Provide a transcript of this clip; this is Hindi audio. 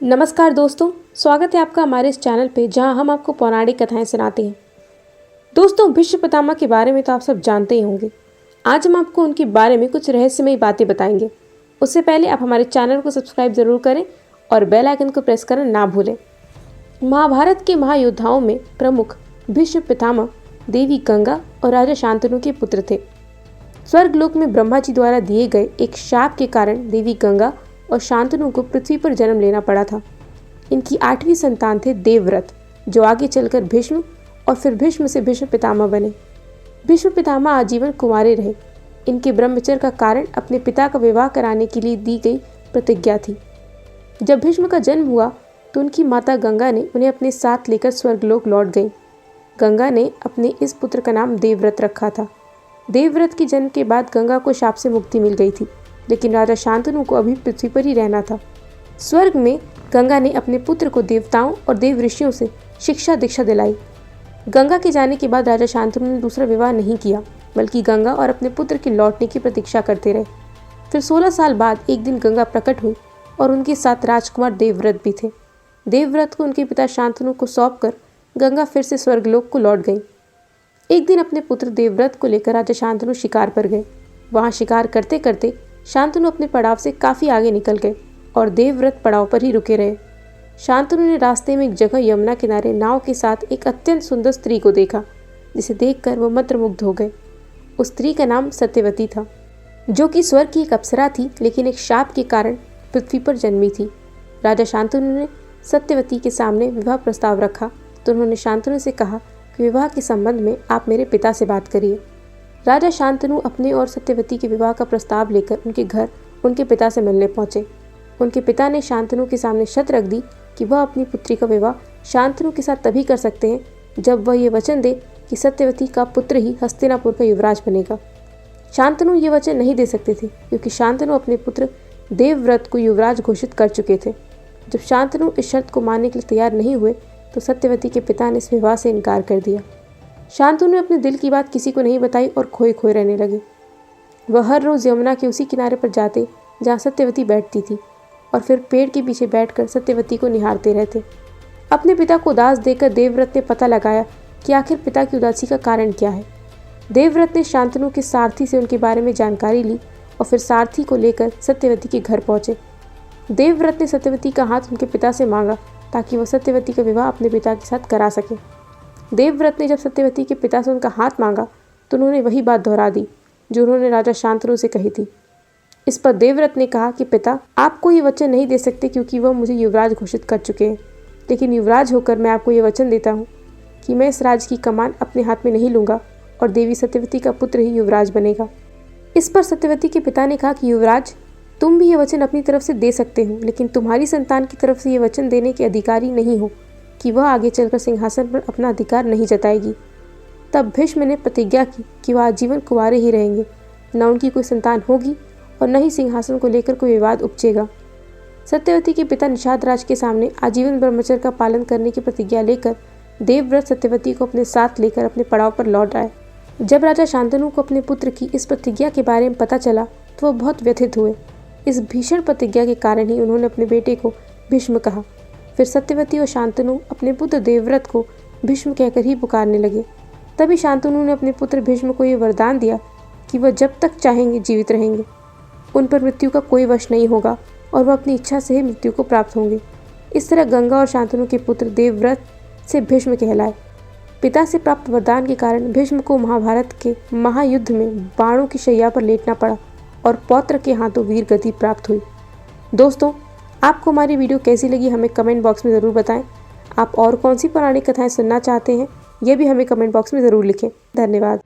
नमस्कार दोस्तों, स्वागत है आपका हमारे इस चैनल पे जहां हम आपको पौराणिक कथाएं सुनाते हैं। दोस्तों, भीष्म पितामह के बारे में तो आप सब जानते ही होंगे। आज हम आपको उनके बारे में कुछ रहस्यमयी बातें बताएंगे। उससे पहले आप हमारे चैनल को सब्सक्राइब जरूर करें और बेल आइकन को प्रेस करना ना भूलें। महाभारत के महायोद्धाओं में प्रमुख भीष्म पितामह देवी गंगा और राजा शांतनु के पुत्र थे। स्वर्गलोक में ब्रह्मा जी द्वारा दिए गए एक शाप के कारण देवी गंगा और शांतनु को पृथ्वी पर जन्म लेना पड़ा था। इनकी 8वीं संतान थे देवव्रत, जो आगे चलकर भीष्म और फिर भीष्म से भीष्म पितामह बने। भीष्म पितामह आजीवन कुंवारे रहे। इनके ब्रह्मचर्य का कारण अपने पिता का विवाह कराने के लिए दी गई प्रतिज्ञा थी। जब भीष्म का जन्म हुआ तो उनकी माता गंगा ने उन्हें अपने साथ लेकर स्वर्गलोक लौट गई। गंगा ने अपने इस पुत्र का नाम देवव्रत रखा था। देवव्रत के जन्म के बाद गंगा को शाप से मुक्ति मिल गई थी, लेकिन राजा शांतनु को अभी पृथ्वी पर ही रहना था। स्वर्ग में गंगा ने अपने पुत्र को देवताओं और देव ऋषियों से शिक्षा दीक्षा दिलाई। गंगा के जाने के बाद राजा शांतनु ने दूसरा विवाह नहीं किया, बल्कि गंगा और अपने पुत्र के लौटने की प्रतीक्षा करते रहे। फिर 16 साल बाद एक दिन गंगा प्रकट हुई और उनके साथ राजकुमार देवव्रत भी थे। देवव्रत को उनके पिता शांतनु को सौंपकर गंगा फिर से स्वर्गलोक को लौट गई। एक दिन अपने पुत्र देवव्रत को लेकर राजा शांतनु शिकार पर गए। वहाँ शिकार करते करते शांतनु अपने पड़ाव से काफ़ी आगे निकल गए और देवव्रत पड़ाव पर ही रुके रहे। शांतनु ने रास्ते में एक जगह यमुना किनारे नाव के साथ एक अत्यंत सुंदर स्त्री को देखा, जिसे देखकर वह मंत्रमुग्ध हो गए। उस स्त्री का नाम सत्यवती था, जो कि स्वर्ग की एक अप्सरा थी, लेकिन एक शाप के कारण पृथ्वी पर जन्मी थी। राजा शांतनु ने सत्यवती के सामने विवाह प्रस्ताव रखा तो उन्होंने शांतनु से कहा कि विवाह के संबंध में आप मेरे पिता से बात करिए। राजा शांतनु अपने और सत्यवती के विवाह का प्रस्ताव लेकर उनके घर उनके पिता से मिलने पहुंचे। उनके पिता ने शांतनु के सामने शर्त रख दी कि वह अपनी पुत्री का विवाह शांतनु के साथ तभी कर सकते हैं जब वह ये वचन दे कि सत्यवती का पुत्र ही हस्तिनापुर का युवराज बनेगा। शांतनु ये वचन नहीं दे सकते थे, क्योंकि शांतनु अपने पुत्र देवव्रत को युवराज घोषित कर चुके थे। जब शांतनु इस शर्त को मानने के लिए तैयार नहीं हुए तो सत्यवती के पिता ने इस विवाह से इनकार कर दिया। शांतनु ने अपने दिल की बात किसी को नहीं बताई और खोए खोए रहने लगे। वह हर रोज़ यमुना के उसी किनारे पर जाते जहाँ सत्यवती बैठती थी और फिर पेड़ के पीछे बैठकर सत्यवती को निहारते रहते। अपने पिता को उदास देखकर देवव्रत ने पता लगाया कि आखिर पिता की उदासी का कारण क्या है। देवव्रत ने शांतनु के सारथी से उनके बारे में जानकारी ली और फिर सारथी को लेकर सत्यवती के घर पहुँचे। देवव्रत ने सत्यवती का हाथ उनके पिता से मांगा ताकि वह सत्यवती का विवाह अपने पिता के साथ करा सके। देवव्रत ने जब सत्यवती के पिता से उनका हाथ मांगा तो उन्होंने वही बात दोहरा दी जो उन्होंने राजा शांतनु से कही थी। इस पर देवव्रत ने कहा कि पिता, आपको ये वचन नहीं दे सकते क्योंकि वह मुझे युवराज घोषित कर चुके हैं, लेकिन युवराज होकर मैं आपको ये वचन देता हूँ कि मैं इस राज्य की कमान अपने हाथ में नहीं लूँगा और देवी सत्यवती का पुत्र ही युवराज बनेगा। इस पर सत्यवती के पिता ने कहा कि युवराज, तुम भी ये वचन अपनी तरफ से दे सकते हो, लेकिन तुम्हारी संतान की तरफ से ये वचन देने के अधिकारी नहीं हो कि वह आगे चलकर सिंहासन पर अपना अधिकार नहीं जताएगी। तब भीष्म ने प्रतिज्ञा की कि वह आजीवन कुंवारे ही रहेंगे, न उनकी कोई संतान होगी और न ही सिंहासन को लेकर कोई विवाद उपजेगा। सत्यवती के पिता निषाद राज के सामने आजीवन ब्रह्मचर्य का पालन करने की प्रतिज्ञा लेकर देवव्रत सत्यवती को अपने साथ लेकर अपने पड़ाव पर लौट आए। जब राजा शांतनु को अपने पुत्र की इस प्रतिज्ञा के बारे में पता चला तो वह बहुत व्यथित हुए। इस भीषण प्रतिज्ञा के कारण ही उन्होंने अपने बेटे को भीष्म कहा। फिर सत्यवती और शांतनु अपने पुत्र देवव्रत को भीष्म कहकर ही पुकारने लगे। तभी शांतनु ने अपने पुत्र भीष्म को ये वरदान दिया कि वह जब तक चाहेंगे जीवित रहेंगे, उन पर मृत्यु का कोई वश नहीं होगा और वह अपनी इच्छा से ही मृत्यु को प्राप्त होंगे। इस तरह गंगा और शांतनु के पुत्र देवव्रत से भीष्म कहलाए। पिता से प्राप्त वरदान के कारण भीष्म को महाभारत के महायुद्ध में बाणों की शैया पर लेटना पड़ा और पौत्र के हाथों वीर गति प्राप्त हुई। दोस्तों, आपको हमारी वीडियो कैसी लगी हमें कमेंट बॉक्स में ज़रूर बताएं। आप और कौन सी पौराणिक कथाएं सुनना चाहते हैं, ये भी हमें कमेंट बॉक्स में ज़रूर लिखें। धन्यवाद।